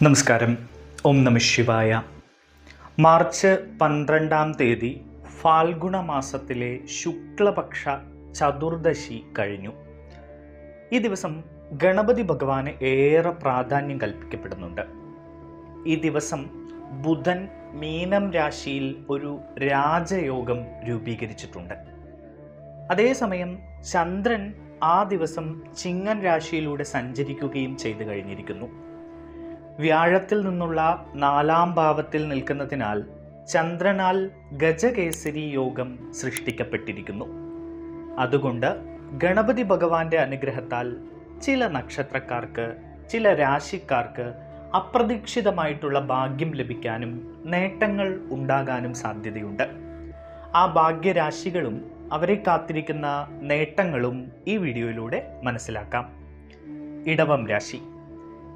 നമസ്കാരം. ഓം നമഃ ശിവായ. മാർച്ച് 12 ഫാൽഗുണ മാസത്തിലെ ശുക്ലപക്ഷ ചതുർദശി കഴിഞ്ഞു. ഈ ദിവസം ഗണപതി ഭഗവാന് ഏറെ പ്രാധാന്യം കൽപ്പിക്കപ്പെടുന്നുണ്ട്. ഈ ദിവസം ബുധൻ മീനം രാശിയിൽ ഒരു രാജയോഗം രൂപീകരിച്ചിട്ടുണ്ട്. അതേസമയം ചന്ദ്രൻ ആ ദിവസം ചിങ്ങൻ രാശിയിലൂടെ സഞ്ചരിക്കുകയും ചെയ്തു കഴിഞ്ഞിരിക്കുന്നു. വ്യാഴത്തിൽ നിന്നുള്ള 4-ാം ഭാവത്തിൽ നിൽക്കുന്നതിനാൽ ചന്ദ്രനാൽ ഗജകേസരി യോഗം സൃഷ്ടിക്കപ്പെട്ടിരിക്കുന്നു. അതുകൊണ്ട് ഗണപതി ഭഗവാന്റെ അനുഗ്രഹത്താൽ ചില നക്ഷത്രക്കാർക്ക്, ചില രാശിക്കാർക്ക് അപ്രതീക്ഷിതമായിട്ടുള്ള ഭാഗ്യം ലഭിക്കാനും നേട്ടങ്ങൾ ഉണ്ടാകാനും സാധ്യതയുണ്ട്. ആ ഭാഗ്യരാശികളും അവരെ കാത്തിരിക്കുന്ന നേട്ടങ്ങളും ഈ വീഡിയോയിലൂടെ മനസ്സിലാക്കാം. ഇടവം രാശി.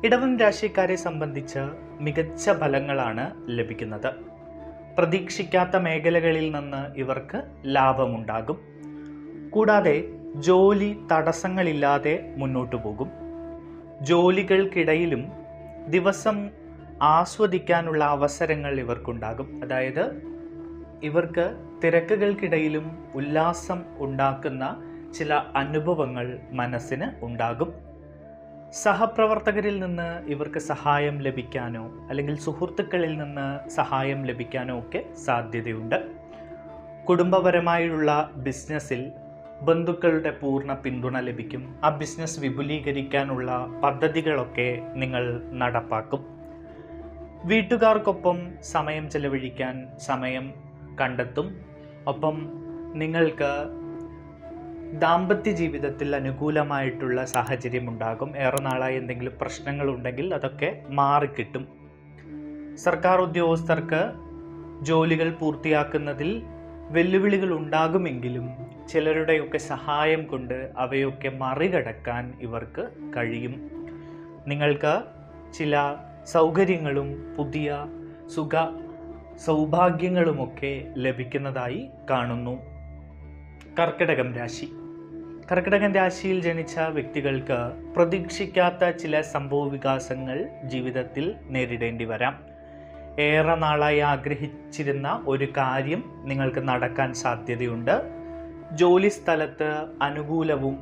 ഇടവം രാശിക്കാരെ സംബന്ധിച്ച് മികച്ച ഫലങ്ങളാണ് ലഭിക്കുന്നത്. പ്രതീക്ഷിക്കാത്ത മേഖലകളിൽ നിന്ന് ഇവർക്ക് ലാഭമുണ്ടാകും. കൂടാതെ ജോലി തടസ്സങ്ങളില്ലാതെ മുന്നോട്ടു പോകും. ജോലികൾക്കിടയിലും ദിവസം ആസ്വദിക്കാനുള്ള അവസരങ്ങൾ ഇവർക്കുണ്ടാകും. അതായത് ഇവർക്ക് തിരക്കുകൾക്കിടയിലും ഉല്ലാസം ഉണ്ടാക്കുന്ന ചില അനുഭവങ്ങൾ മനസ്സിന് ഉണ്ടാകും. സഹപ്രവർത്തകരിൽ നിന്ന് ഇവർക്ക് സഹായം ലഭിക്കാനോ അല്ലെങ്കിൽ സുഹൃത്തുക്കളിൽ നിന്ന് സഹായം ലഭിക്കാനോ ഒക്കെ സാധ്യതയുണ്ട്. കുടുംബപരമായുള്ള ബിസിനസ്സിൽ ബന്ധുക്കളുടെ പൂർണ്ണ പിന്തുണ ലഭിക്കും. ആ ബിസിനസ് വിപുലീകരിക്കാനുള്ള പദ്ധതികളൊക്കെ നിങ്ങൾ നടപ്പാക്കും. വീട്ടുകാർക്കൊപ്പം സമയം ചെലവഴിക്കാൻ സമയം കണ്ടെത്തും. ഒപ്പം നിങ്ങൾക്ക് ദാമ്പത്യ ജീവിതത്തിൽ അനുകൂലമായിട്ടുള്ള സാഹചര്യം ഉണ്ടാകും. ഏറെ നാളായി എന്തെങ്കിലും പ്രശ്നങ്ങളുണ്ടെങ്കിൽ അതൊക്കെ മാറിക്കിട്ടും. സർക്കാർ ഉദ്യോഗസ്ഥർക്ക് ജോലികൾ പൂർത്തിയാക്കുന്നതിൽ വെല്ലുവിളികൾ ഉണ്ടാകുമെങ്കിലും ചിലരുടെയൊക്കെ സഹായം കൊണ്ട് അവയൊക്കെ മറികടക്കാൻ ഇവർക്ക് കഴിയും. നിങ്ങൾക്ക് ചില സൗകര്യങ്ങളും പുതിയ സുഖ സൗഭാഗ്യങ്ങളുമൊക്കെ ലഭിക്കുന്നതായി കാണുന്നു. കർക്കിടകം രാശി. കർക്കിടകം രാശിയിൽ ജനിച്ച വ്യക്തികൾക്ക് പ്രതീക്ഷിക്കാത്ത ചില സംഭവ വികാസങ്ങൾ ജീവിതത്തിൽ നേരിടേണ്ടി വരാം. ഏറെ നാളായി ആഗ്രഹിച്ചിരുന്ന ഒരു കാര്യം നിങ്ങൾക്ക് നടക്കാൻ സാധ്യതയുണ്ട്. ജോലി സ്ഥലത്ത് അനുകൂലവും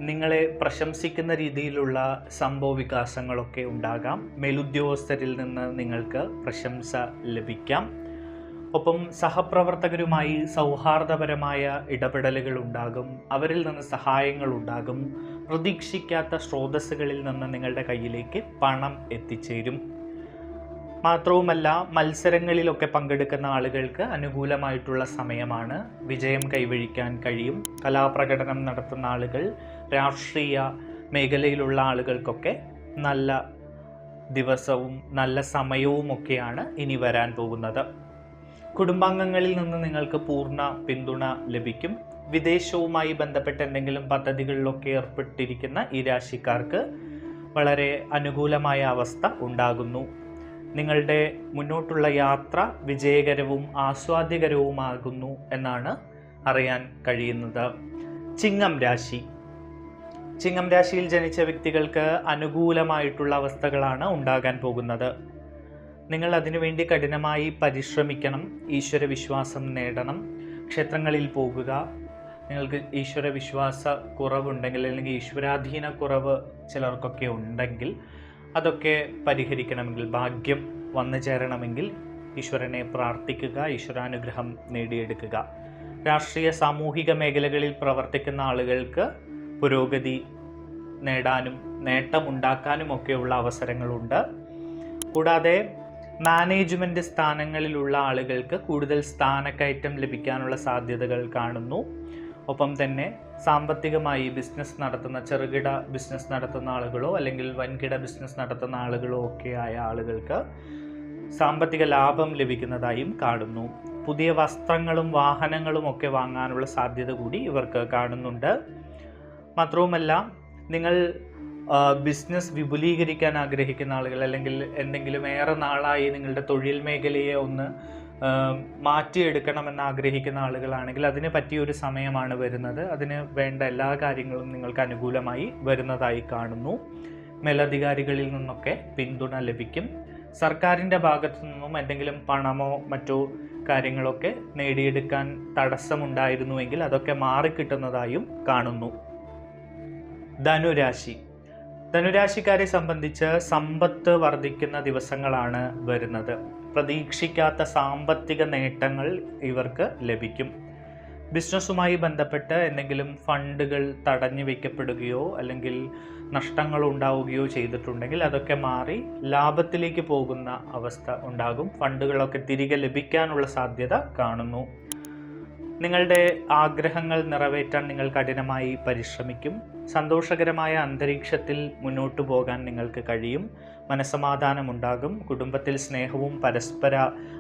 നിങ്ങളെ പ്രശംസിക്കുന്ന രീതിയിലുള്ള സംഭവ വികാസങ്ങളൊക്കെ ഉണ്ടാകാം. മേലുദ്യോഗസ്ഥരിൽ നിന്ന് നിങ്ങൾക്ക് പ്രശംസ ലഭിക്കാം. ഒപ്പം സഹപ്രവർത്തകരുമായി സൗഹാർദ്ദപരമായ ഇടപെടലുകൾ ഉണ്ടാകും. അവരിൽ നിന്ന് സഹായങ്ങൾ ഉണ്ടാകും. പ്രതീക്ഷിക്കാത്ത സ്രോതസ്സുകളിൽ നിന്ന് നിങ്ങളുടെ കയ്യിലേക്ക് പണം എത്തിച്ചേരും. മാത്രവുമല്ല, മത്സരങ്ങളിലൊക്കെ പങ്കെടുക്കുന്ന ആളുകൾക്ക് അനുകൂലമായിട്ടുള്ള സമയമാണ്. വിജയം കൈവരിക്കാൻ കഴിയും. കലാപ്രകടനം നടത്തുന്ന ആളുകൾ, രാഷ്ട്രീയ മേഖലയിലുള്ള ആളുകൾക്കൊക്കെ നല്ല ദിവസവും നല്ല സമയവുമൊക്കെയാണ് ഇനി വരാൻ പോകുന്നത്. കുടുംബാംഗങ്ങളിൽ നിന്ന് നിങ്ങൾക്ക് പൂർണ്ണ പിന്തുണ ലഭിക്കും. വിദേശവുമായി ബന്ധപ്പെട്ട എന്തെങ്കിലും പദ്ധതികളിലൊക്കെ ഏർപ്പെട്ടിരിക്കുന്ന ഈ രാശിക്കാർക്ക് വളരെ അനുകൂലമായ അവസ്ഥ ഉണ്ടാകുന്നു. നിങ്ങളുടെ മുന്നോട്ടുള്ള യാത്ര വിജയകരവും ആസ്വാദ്യകരവുമാകുന്നു എന്നാണ് അറിയാൻ കഴിയുന്നത്. ചിങ്ങം രാശി. ചിങ്ങം രാശിയിൽ ജനിച്ച വ്യക്തികൾക്ക് അനുകൂലമായിട്ടുള്ള അവസ്ഥകളാണ് ഉണ്ടാകാൻ പോകുന്നത്. നിങ്ങൾ അതിനുവേണ്ടി കഠിനമായി പരിശ്രമിക്കണം. ഈശ്വര വിശ്വാസം നേടണം. ക്ഷേത്രങ്ങളിൽ പോകുക. നിങ്ങൾക്ക് ഈശ്വര വിശ്വാസ കുറവുണ്ടെങ്കിൽ അല്ലെങ്കിൽ ഈശ്വരാധീന കുറവ് ചിലർക്കൊക്കെ ഉണ്ടെങ്കിൽ അതൊക്കെ പരിഹരിക്കണമെങ്കിൽ, ഭാഗ്യം വന്നു ചേരണമെങ്കിൽ ഈശ്വരനെ പ്രാർത്ഥിക്കുക, ഈശ്വരാനുഗ്രഹം നേടിയെടുക്കുക. രാഷ്ട്രീയ സാമൂഹിക മേഖലകളിൽ പ്രവർത്തിക്കുന്ന ആളുകൾക്ക് പുരോഗതി നേടാനും നേട്ടമുണ്ടാക്കാനും ഒക്കെയുള്ള അവസരങ്ങളുണ്ട്. കൂടാതെ മാനേജ്മെൻറ്റ് സ്ഥാനങ്ങളിലുള്ള ആളുകൾക്ക് കൂടുതൽ സ്ഥാനക്കയറ്റം ലഭിക്കാനുള്ള സാധ്യതകൾ കാണുന്നു. ഒപ്പം തന്നെ സാമ്പത്തികമായി ബിസിനസ് നടത്തുന്ന, ചെറുകിട ബിസിനസ് നടത്തുന്ന ആളുകളോ അല്ലെങ്കിൽ വൻകിട ബിസിനസ് നടത്തുന്ന ആളുകളോ ഒക്കെ ആയ ആളുകൾക്ക് സാമ്പത്തിക ലാഭം ലഭിക്കുന്നതായും കാണുന്നു. പുതിയ വസ്ത്രങ്ങളും വാഹനങ്ങളും ഒക്കെ വാങ്ങാനുള്ള സാധ്യത കൂടി ഇവർക്ക് കാണുന്നുണ്ട്. മാത്രവുമല്ല, നിങ്ങൾ ബിസിനസ് വിപുലീകരിക്കാൻ ആഗ്രഹിക്കുന്ന ആളുകൾ അല്ലെങ്കിൽ എന്തെങ്കിലും ഏറെ നാളായി നിങ്ങളുടെ തൊഴിൽ മേഖലയെ ഒന്ന് മാറ്റിയെടുക്കണമെന്ന് ആഗ്രഹിക്കുന്ന ആളുകളാണെങ്കിൽ അതിന് പറ്റിയൊരു സമയമാണ് വരുന്നത്. അതിന് വേണ്ട എല്ലാ കാര്യങ്ങളും നിങ്ങൾക്ക് അനുകൂലമായി വരുന്നതായി കാണുന്നു. മേലധികാരികളിൽ നിന്നൊക്കെ പിന്തുണ ലഭിക്കും. സർക്കാരിൻ്റെ ഭാഗത്തു നിന്നും എന്തെങ്കിലും പണമോ മറ്റോ കാര്യങ്ങളൊക്കെ നേടിയെടുക്കാൻ തടസ്സമുണ്ടായിരുന്നുവെങ്കിൽ അതൊക്കെ മാറിക്കിട്ടുന്നതായും കാണുന്നു. ധനുരാശിക്കാരെ സംബന്ധിച്ച് സമ്പത്ത് വർദ്ധിക്കുന്ന ദിവസങ്ങളാണ് വരുന്നത്. പ്രതീക്ഷിക്കാത്ത സാമ്പത്തിക നേട്ടങ്ങൾ ഇവർക്ക് ലഭിക്കും. ബിസിനസ്സുമായി ബന്ധപ്പെട്ട് എന്തെങ്കിലും ഫണ്ടുകൾ തടഞ്ഞു വയ്ക്കപ്പെടുകയോ അല്ലെങ്കിൽ നഷ്ടങ്ങൾ ഉണ്ടാവുകയോ ചെയ്തിട്ടുണ്ടെങ്കിൽ അതൊക്കെ മാറി ലാഭത്തിലേക്ക് പോകുന്ന അവസ്ഥ ഉണ്ടാകും. ഫണ്ടുകളൊക്കെ തിരികെ ലഭിക്കാനുള്ള സാധ്യത കാണുന്നു. നിങ്ങളുടെ ആഗ്രഹങ്ങൾ നിറവേറ്റാൻ നിങ്ങൾ കഠിനമായി പരിശ്രമിക്കും. സന്തോഷകരമായ അന്തരീക്ഷത്തിൽ മുന്നോട്ടു പോകാൻ നിങ്ങൾക്ക് കഴിയും. മനസ്സമാധാനമുണ്ടാകും. കുടുംബത്തിൽ സ്നേഹവും പരസ്പര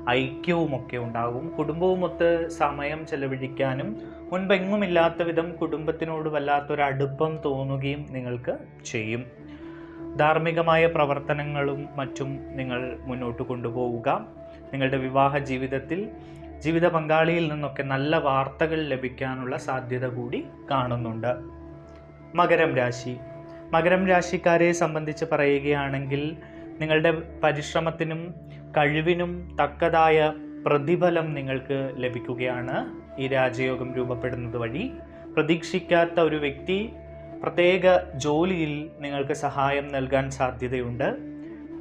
ഐക്യവുമൊക്കെ ഉണ്ടാകും. കുടുംബവുമൊത്ത് സമയം ചെലവഴിക്കാനും മുൻപെങ്ങുമില്ലാത്ത വിധം കുടുംബത്തിനോട് വല്ലാത്തൊരടുപ്പം തോന്നുകയും നിങ്ങൾക്ക് ചെയ്യും. ധാർമ്മികമായ പ്രവർത്തനങ്ങളും മറ്റും നിങ്ങൾ മുന്നോട്ട് കൊണ്ടുപോവുക. നിങ്ങളുടെ വിവാഹ ജീവിതത്തിൽ ജീവിത പങ്കാളിയിൽ നിന്നൊക്കെ നല്ല വാർത്തകൾ ലഭിക്കാനുള്ള സാധ്യത കൂടി കാണുന്നുണ്ട്. മകരം രാശിക്കാരെ സംബന്ധിച്ച് പറയുകയാണെങ്കിൽ നിങ്ങളുടെ പരിശ്രമത്തിനും കഴിവിനും തക്കതായ പ്രതിഫലം നിങ്ങൾക്ക് ലഭിക്കുകയാണ്. ഈ രാജയോഗം രൂപപ്പെടുന്നത് വഴി പ്രതീക്ഷിക്കാത്ത ഒരു വ്യക്തി പ്രത്യേക ജോലിയിൽ നിങ്ങൾക്ക് സഹായം നൽകാൻ സാധ്യതയുണ്ട്.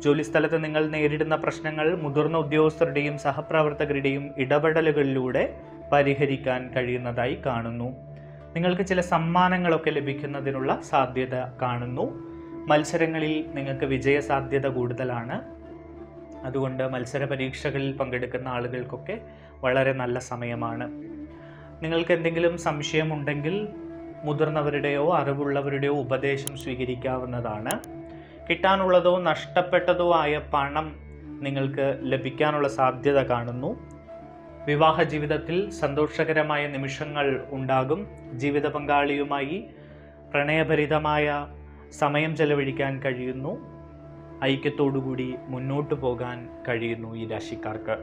ജോലിസ്ഥലത്ത് നിങ്ങൾ നേരിടുന്ന പ്രശ്നങ്ങൾ മുതിർന്ന ഉദ്യോഗസ്ഥരുടെയും സഹപ്രവർത്തകരുടെയും ഇടപെടലുകളിലൂടെ പരിഹരിക്കാൻ കഴിയുന്നതായി കാണുന്നു. നിങ്ങൾക്ക് ചില സമ്മാനങ്ങളൊക്കെ ലഭിക്കുന്നതിനുള്ള സാധ്യത കാണുന്നു. മത്സരങ്ങളിൽ നിങ്ങൾക്ക് വിജയ സാധ്യത കൂടുതലാണ്. അതുകൊണ്ട് മത്സര പരീക്ഷകളിൽ പങ്കെടുക്കുന്ന ആളുകൾക്കൊക്കെ വളരെ നല്ല സമയമാണ്. നിങ്ങൾക്ക് എന്തെങ്കിലും സംശയമുണ്ടെങ്കിൽ മുതിർന്നവരുടെയോ അറിവുള്ളവരുടെയോ ഉപദേശം സ്വീകരിക്കാവുന്നതാണ്. കിട്ടാനുള്ളതോ നഷ്ടപ്പെട്ടതോ ആയ പണം നിങ്ങൾക്ക് ലഭിക്കാനുള്ള സാധ്യത കാണുന്നു. വിവാഹ ജീവിതത്തിൽ സന്തോഷകരമായ നിമിഷങ്ങൾ ഉണ്ടാകും. ജീവിത പങ്കാളിയുമായി പ്രണയഭരിതമായ സമയം ചെലവഴിക്കാൻ കഴിയുന്നു. ഐക്യത്തോടുകൂടി മുന്നോട്ട് പോകാൻ കഴിയുന്നു ഈ രാശിക്കാർക്ക്.